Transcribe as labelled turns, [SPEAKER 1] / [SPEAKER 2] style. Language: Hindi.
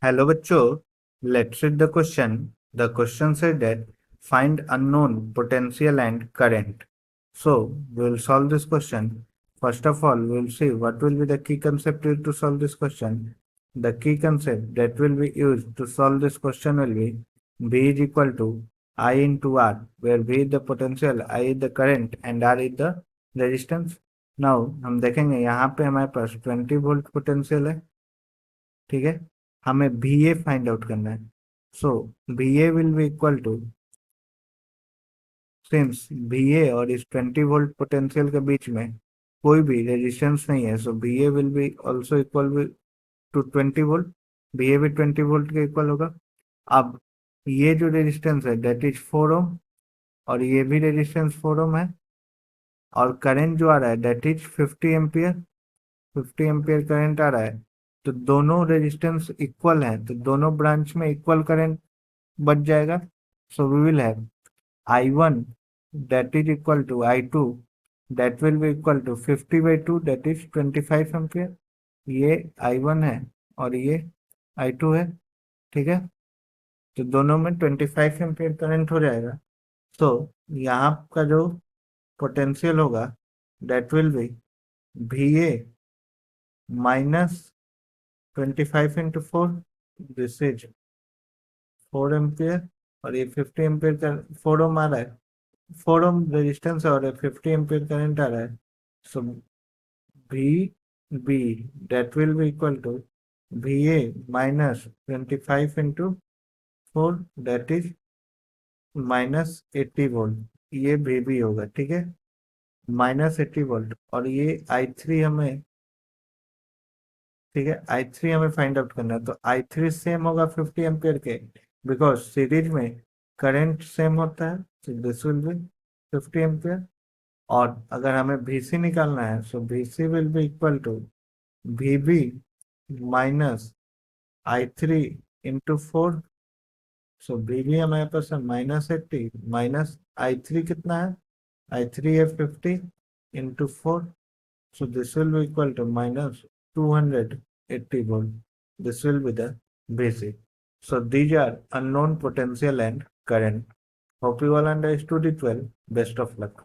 [SPEAKER 1] Hello bachcho, let's read the question. The question said that find unknown potential and current. So we will solve this question. First of all, we will see what will be the key concept used to solve this question. The key concept that will be used to solve this question will be V is equal to I into R, where V is the potential, I is the current and R is the resistance. Now हम देखेंगे यहाँ पे हमारे पास 20 वोल्ट पोटेंशियल है, ठीक है। हमें बी ए फाइंड आउट करना है। So b a will be equal to, since b a और इस 20 वोल्ट पोटेंशियल के बीच में कोई भी रेजिस्टेंस नहीं है, so b a will be also equal to 20 volt. B a भी 20 वोल्ट के इक्वल होगा। अब ये जो रेजिस्टेंस है दैट इज 4 ओम, और ये भी रेजिस्टेंस 4 ओम है, और करंट जो आ रहा है that is 50 ampere. 50 ampere current आ रहा है, तो दोनों रेजिस्टेंस इक्वल है, तो दोनों ब्रांच में इक्वल करंट बच जाएगा। So we will have I1 that is equal to I2 that will be equal to 50/2 that is 25 ampere. ये I1 है और ये I2 है, ठीक है। तो दोनों में 25 एम्पियर करंट हो जाएगा। तो यहाँ का जो पोटेंशियल होगा that will be VA minus 25 into 4, this is 4 ampere, और ये 50 एम्पियर का 4 ओम आ रहा है, 4 ओम रेजिस्टेंस और 50 एम्पियर करंट आ रहा है। So V B that will be equal to V A minus 25 into 4 that is minus 80 volt. ये वी बी होगा, ठीक है, माइनस 80 वोल्ट। और ये आई थ्री हमें, ठीक है, आई थ्री हमें फाइंड आउट करना है। तो आई थ्री सेम होगा 50 एम्पियर के, बिकॉज सीरीज में करंट सेम होता है, तो दिस विल बी 50 एम्पियर। और अगर हमें VC निकालना है, so VC will be equal to VB minus I three into 4। So VB हमारे पास है -80, माइनस आई थ्री कितना है, आई थ्री है 50 into 4। So this will be equal to minus 280 volt. This will be the VC. So these are unknown potential and current. Hope you all understood it well. Best of luck.